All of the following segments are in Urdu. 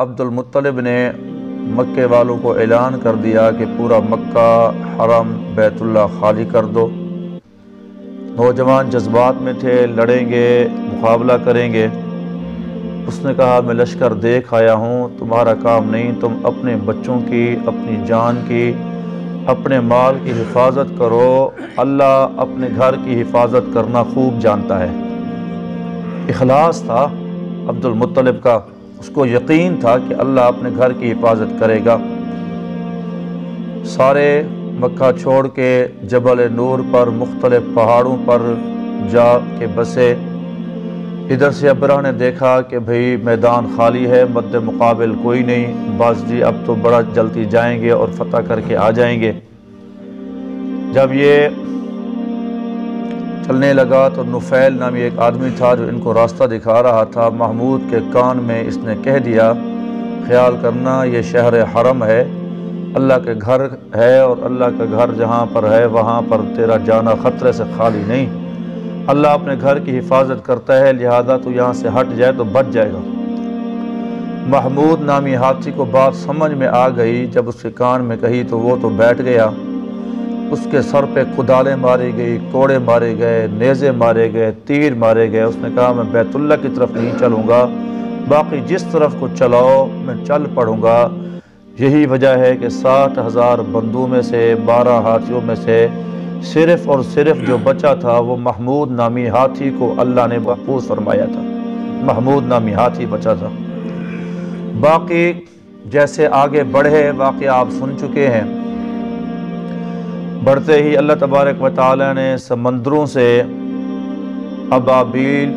عبد المطلب نے مکے والوں کو اعلان کر دیا کہ پورا مکہ، حرم، بیت اللہ خالی کر دو۔ نوجوان جذبات میں تھے، لڑیں گے، مقابلہ کریں گے۔ اس نے کہا میں لشکر دیکھ آیا ہوں، تمہارا کام نہیں، تم اپنے بچوں کی، اپنی جان کی، اپنے مال کی حفاظت کرو، اللہ اپنے گھر کی حفاظت کرنا خوب جانتا ہے۔ اخلاص تھا عبد المطلب کا، اس کو یقین تھا کہ اللہ اپنے گھر کی حفاظت کرے گا۔ سارے مکہ چھوڑ کے جبل نور پر، مختلف پہاڑوں پر جا کے بسے۔ ادھر سے ابرہ نے دیکھا کہ بھئی میدان خالی ہے، مد مقابل کوئی نہیں، بس جی اب تو بڑا جلدی جائیں گے اور فتح کر کے آ جائیں گے۔ جب یہ چلنے لگا تو نفیل نامی ایک آدمی تھا جو ان کو راستہ دکھا رہا تھا۔ محمود کے کان میں اس نے کہہ دیا خیال کرنا یہ شہر حرم ہے، اللہ کے گھر ہے، اور اللہ کا گھر جہاں پر ہے وہاں پر تیرا جانا خطرے سے خالی نہیں، اللہ اپنے گھر کی حفاظت کرتا ہے، لہذا تو یہاں سے ہٹ جائے تو بچ جائے گا۔ محمود نامی ہاتھی کو بات سمجھ میں آ گئی، جب اس کے کان میں کہی تو وہ تو بیٹھ گیا۔ اس کے سر پہ کدالیں ماری گئی، کوڑے مارے گئے، نیزے مارے گئے، تیر مارے گئے۔ اس نے کہا میں بیت اللہ کی طرف نہیں چلوں گا، باقی جس طرف کو چلاؤ میں چل پڑوں گا۔ یہی وجہ ہے کہ 60,000 بندوں میں سے 12 ہاتھیوں میں سے صرف اور صرف جو بچا تھا وہ محمود نامی ہاتھی کو اللہ نے محفوظ فرمایا تھا، محمود نامی ہاتھی بچا تھا۔ باقی جیسے آگے بڑھے واقعہ آپ سن چکے ہیں۔ بڑھتے ہی اللہ تبارک و تعالی نے سمندروں سے ابابیل،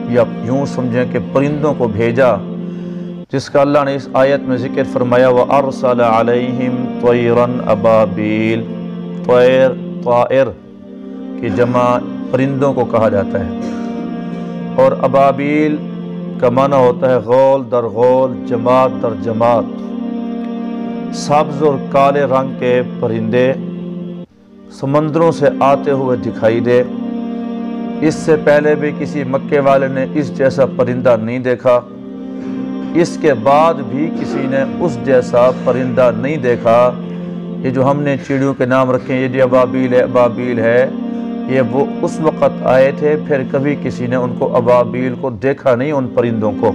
یا یوں سمجھیں کہ پرندوں کو بھیجا، جس کا اللہ نے اس آیت میں ذکر فرمایا وَأَرْسَلَ عَلَيْهِمْ طَيْرًا أَبَابِيل۔ طائر کی جمع پرندوں کو کہا جاتا ہے، اور ابابیل کا معنی ہوتا ہے غول در غول، جماعت در جماعت۔ سبز اور کالے رنگ کے پرندے سمندروں سے آتے ہوئے دکھائی دے۔ اس سے پہلے بھی کسی مکے والے نے اس جیسا پرندہ نہیں دیکھا، اس کے بعد بھی کسی نے اس جیسا پرندہ نہیں دیکھا۔ یہ جو ہم نے چڑیوں کے نام رکھے ہیں، یہ ابابیل ہے، ابابیل ہے، یہ وہ اس وقت آئے تھے، پھر کبھی کسی نے ان کو ابابیل کو دیکھا نہیں، ان پرندوں کو۔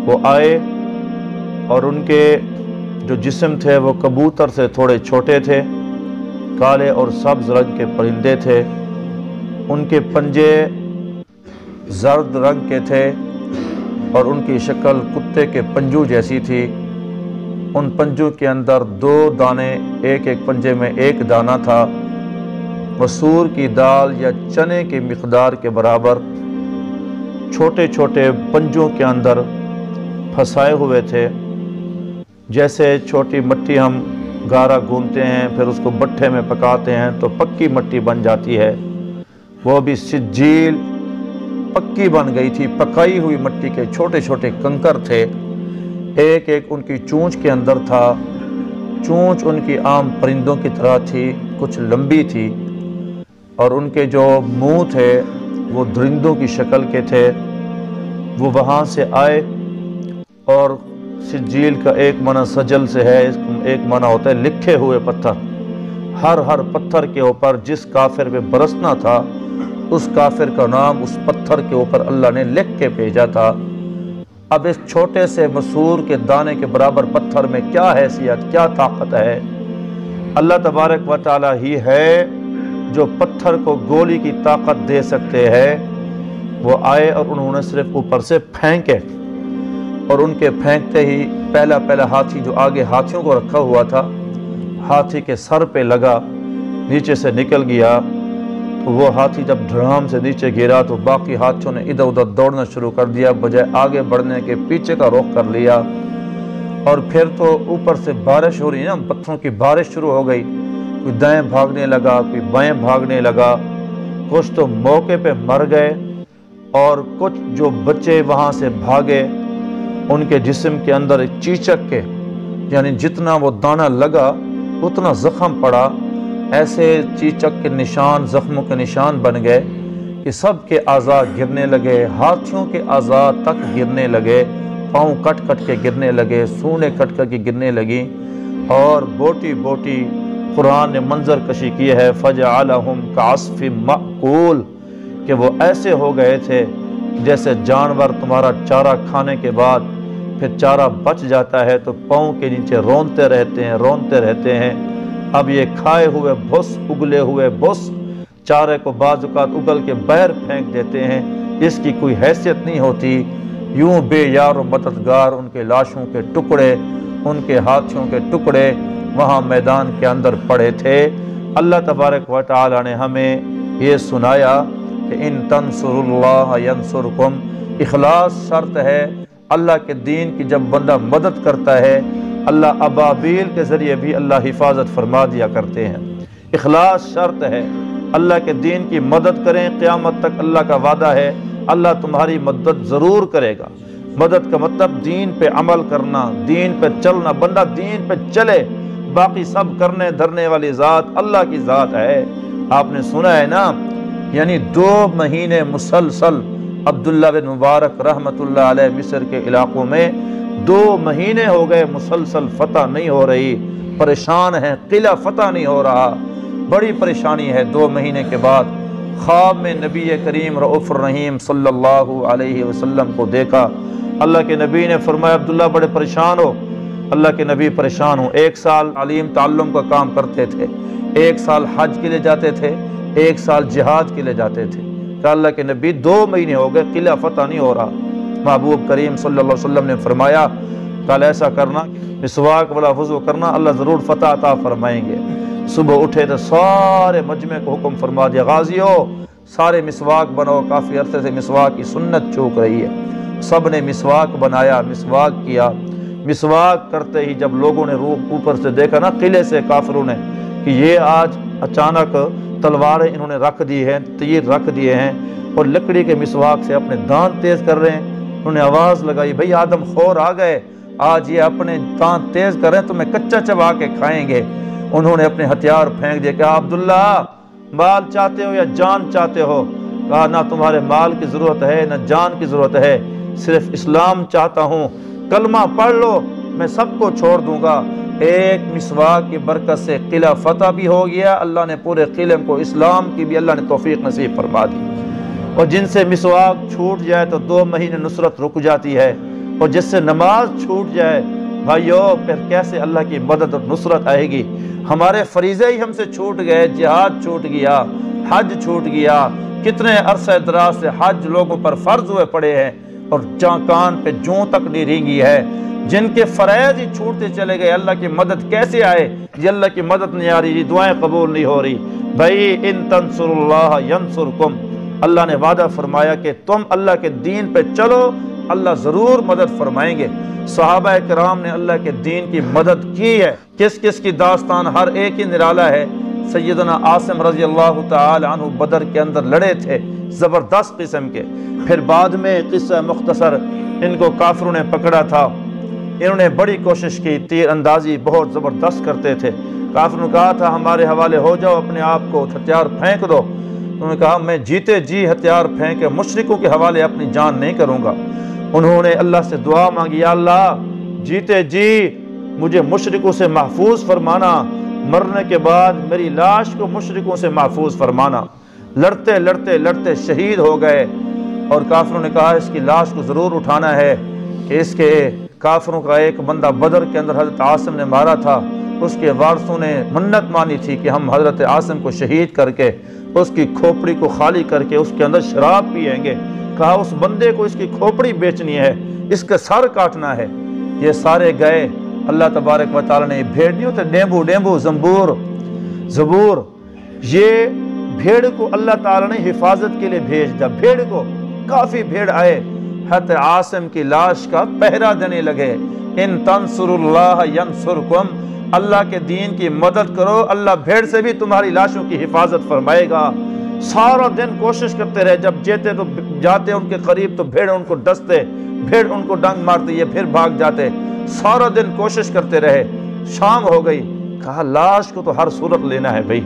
وہ آئے اور ان کے جو جسم تھے وہ کبوتر سے تھوڑے چھوٹے تھے، کالے اور سبز رنگ کے پرندے تھے۔ ان کے پنجے زرد رنگ کے تھے اور ان کی شکل کتے کے پنجوں جیسی تھی۔ ان پنجوں کے اندر 2 دانے، ایک ایک پنجے میں 1 دانہ تھا، مسور کی دال یا چنے کی مقدار کے برابر چھوٹے چھوٹے پنجوں کے اندر پھنسائے ہوئے تھے۔ جیسے چھوٹی مٹی ہم گارا گھومتے ہیں پھر اس کو بٹھے میں پکاتے ہیں تو پکی مٹی بن جاتی ہے، وہ بھی سجیل پکی بن گئی تھی، پکائی ہوئی مٹی کے چھوٹے چھوٹے کنکر تھے۔ ایک ایک ان کی چونچ کے اندر تھا، چونچ ان کی عام پرندوں کی طرح تھی، کچھ لمبی تھی، اور ان کے جو منہ تھے وہ درندوں کی شکل کے تھے۔ وہ وہاں سے آئے، اور سجیل کا ایک معنی سجل سے ہے، ایک معنی ہوتا ہے لکھے ہوئے پتھر۔ ہر پتھر کے اوپر جس کافر پہ برسنا تھا اس کافر کا نام اس پتھر کے اوپر اللہ نے لکھ کے بھیجا تھا۔ اب اس چھوٹے سے مسور کے دانے کے برابر پتھر میں کیا حیثیت، کیا طاقت ہے؟ اللہ تبارک و تعالی ہی ہے جو پتھر کو گولی کی طاقت دے سکتے ہیں۔ وہ آئے اور انہوں نے صرف اوپر سے پھینکے، اور ان کے پھینکتے ہی پہلا ہاتھی جو آگے ہاتھیوں کو رکھا ہوا تھا ہاتھی کے سر پہ لگا، نیچے سے نکل گیا۔ تو وہ ہاتھی جب دھڑام سے نیچے گرا تو باقی ہاتھیوں نے ادھر ادھر دوڑنا شروع کر دیا، بجائے آگے بڑھنے کے پیچھے کا رخ کر لیا۔ اور پھر تو اوپر سے بارش ہو رہی نا، پتھروں کی بارش شروع ہو گئی، کوئی دائیں بھاگنے لگا، کوئی بائیں بھاگنے لگا، کچھ تو موقع پہ مر گئے، اور کچھ جو بچے وہاں سے بھاگے ان کے جسم کے اندر چیچک کے، یعنی جتنا وہ دانہ لگا اتنا زخم پڑا، ایسے چیچک کے نشان، زخموں کے نشان بن گئے کہ سب کے اعضاء گرنے لگے، ہاتھیوں کے اعضاء تک گرنے لگے، پاؤں کٹ کٹ کے گرنے لگے، سونے کٹ کر کے گرنے لگیں، اور بوٹی بوٹی قرآن نے منظر کشی کی ہے فَجَعَلَهُمْ كَعَصْفٍ مَأْكُولٍ کہ وہ ایسے ہو گئے تھے جیسے جانور تمہارا چارہ کھانے کے بعد پھر چارہ بچ جاتا ہے تو پاؤں کے نیچے رونتے رہتے ہیں۔ اب یہ کھائے ہوئے بھس، اگلے ہوئے بھس چارے کو بعض اوقات اگل کے باہر پھینک دیتے ہیں، اس کی کوئی حیثیت نہیں ہوتی۔ یوں بے یار و مددگار ان کے لاشوں کے ٹکڑے، ان کے ہاتھیوں کے ٹکڑے وہاں میدان کے اندر پڑے تھے۔ اللہ تبارک و تعالی نے ہمیں یہ سنایا کہ ان تنصر اللہ ینصرکم، اخلاص شرط ہے۔ اللہ کے دین کی جب بندہ مدد کرتا ہے، اللہ ابابیل کے ذریعے بھی اللہ حفاظت فرما دیا کرتے ہیں۔ اخلاص شرط ہے، اللہ کے دین کی مدد کریں، قیامت تک اللہ کا وعدہ ہے اللہ تمہاری مدد ضرور کرے گا۔ مدد کا مطلب دین پہ عمل کرنا، دین پہ چلنا، بندہ دین پہ چلے، باقی سب کرنے دھرنے والی ذات اللہ کی ذات ہے۔ آپ نے سنا ہے نا، یعنی 2 مہینے مسلسل عبداللہ بن مبارک رحمت اللہ علیہ مصر کے علاقوں میں 2 مہینے ہو گئے مسلسل فتح نہیں ہو رہی، پریشان ہیں، قلعہ فتح نہیں ہو رہا، بڑی پریشانی ہے۔ 2 مہینے کے بعد خواب میں نبی کریم رؤوف الرحیم صلی اللہ علیہ وسلم کو دیکھا۔ اللہ کے نبی نے فرمایا عبداللہ بڑے پریشان ہو؟ اللہ کے نبی پریشان ہوں، 1 سال علیم تعلم کا کام کرتے تھے، 1 سال حج کے لیے جاتے تھے، 1 سال جہاد کے لیے جاتے تھے، کہ اللہ کے نبی 2 مہینے ہو گئے قلعہ فتح نہیں ہو رہا۔ محبوب کریم صلی اللہ علیہ وسلم نے فرمایا کل ایسا کرنا، مسواک والا وضو کرنا، اللہ ضرور فتح عطا فرمائیں گے۔ صبح اٹھے تو سارے مجمع کو حکم فرما دیا غازیو سارے مسواک بناؤ، کافی عرصے سے مسواک کی سنت چوک رہی ہے۔ سب نے مسواک بنایا، مسواک کیا۔ مسواک کرتے ہی جب لوگوں نے روح اوپر سے دیکھا نا قلعے سے کافروں نے کہ یہ آج اچانک تلواریں انہوں نے رکھ دی ہیں، تیر رکھ دیے ہیں اور لکڑی کے مسواک سے اپنے دانت تیز کر رہے ہیں، انہوں نے آواز لگائی بھئی آدم خور آ گئے، آج یہ اپنے دانت تیز کر رہے ہیں تو میں کچا چبا کے کھائیں گے۔ انہوں نے اپنے ہتھیار پھینک دیا کہ عبداللہ مال چاہتے ہو یا جان چاہتے ہو؟ کہا نہ تمہارے مال کی ضرورت ہے نہ جان کی ضرورت ہے، صرف اسلام چاہتا ہوں، کلمہ پڑھ لو میں سب کو چھوڑ دوں گا۔ ایک مسواک کی برکت سے قلعہ فتح بھی ہو گیا، اللہ نے پورے قلعے کو اسلام کی بھی اللہ نے توفیق نصیب فرما دی۔ اور جن سے مسواک چھوٹ جائے تو 2 مہینے نصرت رک جاتی ہے، اور جس سے نماز چھوٹ جائے بھائیو پھر کیسے اللہ کی مدد اور نصرت آئے گی؟ ہمارے فریضے ہی ہم سے چھوٹ گئے، جہاد چھوٹ گیا، حج چھوٹ گیا، کتنے عرصہ دراز سے حج لوگوں پر فرض ہوئے پڑے ہیں اور کان پہ جوں تک نہیں رینگی ہے، جن کے فرائض ہی چھوٹتے چلے گئے، اللہ کی مدد کیسے آئے؟ یہ اللہ کی مدد نہیں آ رہی، یہ دعائیں قبول نہیں ہو رہی۔ بھائی ان تنصر اللہ ینصرکم، اللہ نے وعدہ فرمایا کہ تم اللہ کے دین پہ چلو اللہ ضرور مدد فرمائیں گے۔ صحابہ کرام نے اللہ کے دین کی مدد کی ہے، کس کس کی داستان ہر ایک ہی نرالا ہے۔ سیدنا عاصم رضی اللہ تعالی عنہ بدر کے اندر لڑے تھے زبردست قسم کے، پھر بعد میں قصہ مختصر ان کو کافروں نے پکڑا تھا، انہوں نے بڑی کوشش کی، تیر اندازی بہت زبردست کرتے تھے، کافروں نے کہا تھا ہمارے حوالے ہو جاؤ، اپنے آپ کو ہتھیار پھینک دو، انہوں نے کہا میں جیتے جی ہتھیار پھینک کے مشرکوں کے حوالے اپنی جان نہیں کروں گا۔ انہوں نے اللہ سے دعا مانگی یا اللہ جیتے جی مجھے مشرکوں سے محفوظ فرمانا، مرنے کے بعد میری لاش کو مشرکوں سے محفوظ فرمانا۔ لڑتے لڑتے لڑتے شہید ہو گئے، اور کافروں نے کہا اس کی لاش کو ضرور اٹھانا ہے کہ اس کے کافروں کا ایک بندہ بدر کے اندر حضرت عاصم نے مارا تھا، اس کے وارثوں نے منت مانی تھی کہ ہم حضرت عاصم کو شہید کر کے اس کی کھوپڑی کو خالی کر کے اس کے اندر شراب پئیں گے، کہا اس بندے کو اس کی کھوپڑی بیچنی ہے، اس کا سر کاٹنا ہے۔ یہ سارے گئے، اللہ تبارک و تعالی نے بھیڑ نہیں ہوتے ڈیمبو ڈیمبو زبور، یہ بھیڑ کو اللہ تعالی نے حفاظت کے لیے بھیج دیا، بھیڑ کو کافی بھیڑ آئے، حضرت عاصم کی لاش کا پہرا دینے لگے۔ ان تنصر اللہ ینصرکم، اللہ کے دین کی مدد کرو اللہ بھیڑ سے بھی تمہاری لاشوں کی حفاظت فرمائے گا۔ سارا دن کوشش کرتے رہے، جب جیتے تو جاتے ان کے قریب تو بھیڑ ان کو ڈستے، بھیڑ ان کو ڈنگ مارتے، یہ پھر بھاگ جاتے، سارا دن کوشش کرتے رہے۔ شام ہو گئی، کہا لاش کو تو ہر صورت لینا ہے بھئی،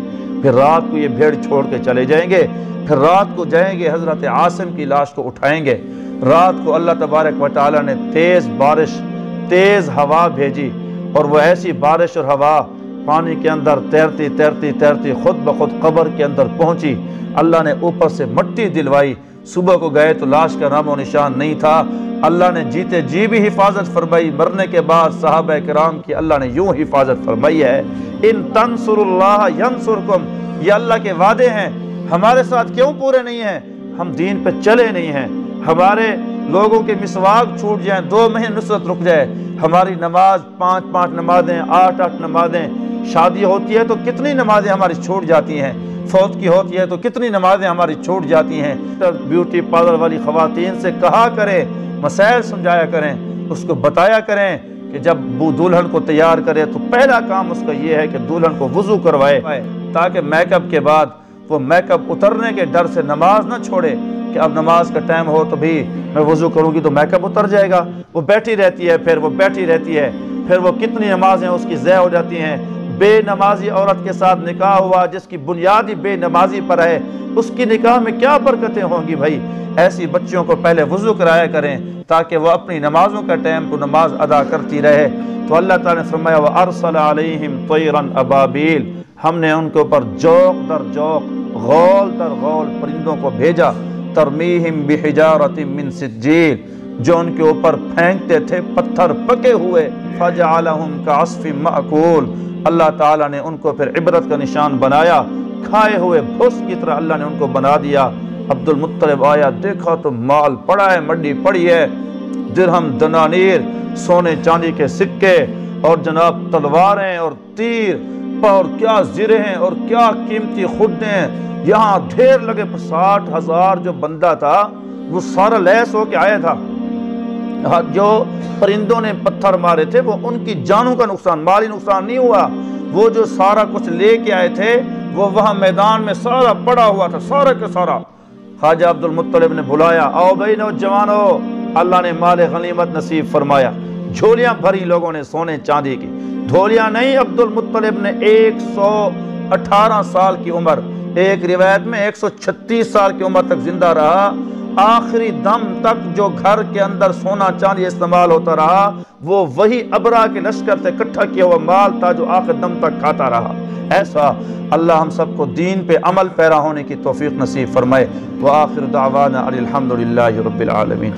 پھر رات کو یہ بھیڑ چھوڑ کے چلے جائیں گے، پھر رات کو جائیں گے حضرت عاصم کی لاش کو اٹھائیں گے۔ رات کو اللہ تبارک و تعالیٰ نے تیز بارش، تیز ہوا بھیجی، اور وہ ایسی بارش اور ہوا پانی کے اندر تیرتی تیرتی تیرتی خود بخود قبر کے اندر پہنچی۔ اللہ نے اوپر سے مٹی دلوائی، صبح کو گئے تو لاش کا نام و نشان نہیں تھا۔ اللہ نے جیتے جی بھی حفاظت فرمائی، مرنے کے بعد صحابہ کرام کی اللہ نے یوں حفاظت فرمائی ہے، ان تنصر اللہ ینصرکم، یہ اللہ کے وعدے ہیں، ہمارے ساتھ کیوں پورے نہیں ہیں؟ ہم دین پہ چلے نہیں ہیں، ہمارے لوگوں کے مسواک چھوٹ جائیں، 2 مہینے نصرت رک جائے، ہماری نماز 5 نمازیں، 8 نمازیں، شادی ہوتی ہے تو کتنی نمازیں ہماری چھوٹ جاتی ہیں، فوت کی ہوتی ہے تو کتنی نمازیں ہماری چھوٹ جاتی ہیں۔ بیوٹی پارلر والی خواتین سے کہا کریں، مسائل سمجھایا کریں، اس کو بتایا کریں کہ جب وہ دلہن کو تیار کرے تو پہلا کام اس کا یہ ہے کہ دلہن کو وضو کروائے، تاکہ میک اپ کے بعد وہ میک اپ اترنے کے ڈر سے نماز نہ چھوڑے کہ اب نماز کا ٹائم ہو تو بھی میں وضو کروں گی تو میک اپ اتر جائے گا، وہ بیٹھی رہتی ہے، پھر وہ بیٹھی رہتی ہے، پھر وہ کتنی نمازیں اس کی ضائع ہو جاتی ہیں۔ بے نمازی عورت کے ساتھ نکاح ہوا جس کی بنیادی بے نمازی پر ہے، اس کی نکاح میں کیا برکتیں ہوں گی بھائی؟ ایسی بچیوں کو پہلے وضو کرایا کریں تاکہ وہ اپنی نمازوں کا ٹائم کو نماز ادا کرتی رہے۔ تو اللہ تعالیٰ نے فرمایا وَأَرْسَلَ عَلَيْهِمْ طَيْرًا أَبَابِيلَ، ہم نے ان کے اوپر جوق در جوق، غول در غول پرندوں کو بھیجا، ترمیہم بحجارۃ من سجیل، جو ان کے اوپر پھینکتے تھے پتھر پکے ہوئے، فجعلہم کعصف مأکول، اللہ تعالیٰ نے ان کو پھر عبرت کا نشان بنایا، کھائے ہوئے بھس کی طرح اللہ نے ان کو بنا دیا۔ عبد المطلب آیا، دیکھا تو مال پڑا ہے، منڈی پڑی ہے، درہم دنانیر، سونے چاندی کے سکے، اور جناب تلواریں اور تیر، اور کیا زرے ہیں اور کیا قیمتی خدیں، یہاں ڈھیر لگے۔ 60,000 جو بندہ تھا وہ سارا لیس ہو کے آیا تھا، جو پرندوں نے پتھر مارے تھے وہ ان کی جانوں کا نقصان، مالی نقصان نہیں ہوا، وہ جو سارا کچھ لے کے آئے تھے وہ وہاں میدان میں سارا پڑا ہوا تھا، سارا کا سارا۔ خواجہ عبد المطلب نے بلایا، آؤ بھائی نوجوانو، اللہ نے مال غنیمت نصیب فرمایا، جھولیاں بھری لوگوں نے سونے چاندی کی، جھولیاں نہیں۔ عبد المطلب نے 118 سال کی عمر، ایک روایت میں 136 سال کی عمر تک زندہ رہا، آخری دم تک جو گھر کے اندر سونا چاندی استعمال ہوتا رہا وہ وہی ابرا کے لشکر سے اکٹھا کیا ہوا مال تھا جو آخر دم تک کھاتا رہا۔ ایسا اللہ ہم سب کو دین پہ عمل پیرا ہونے کی توفیق نصیب فرمائے۔ وآخر دعوانا الحمدللہ رب العالمین۔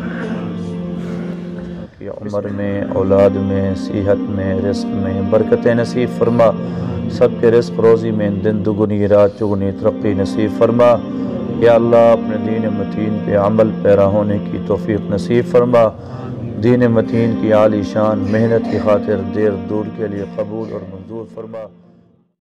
عمر میں، اولاد میں، صحت میں، رزق میں برکتیں نصیب فرما، سب کے رزق روزی میں دن دگنی رات چگنی ترقی نصیب فرما۔ یا اللہ اپنے دین متین پہ عمل پیرا ہونے کی توفیق نصیب فرما، دین متین کی عالی شان محنت کی خاطر دیر دور کے لیے قبول اور منظور فرما۔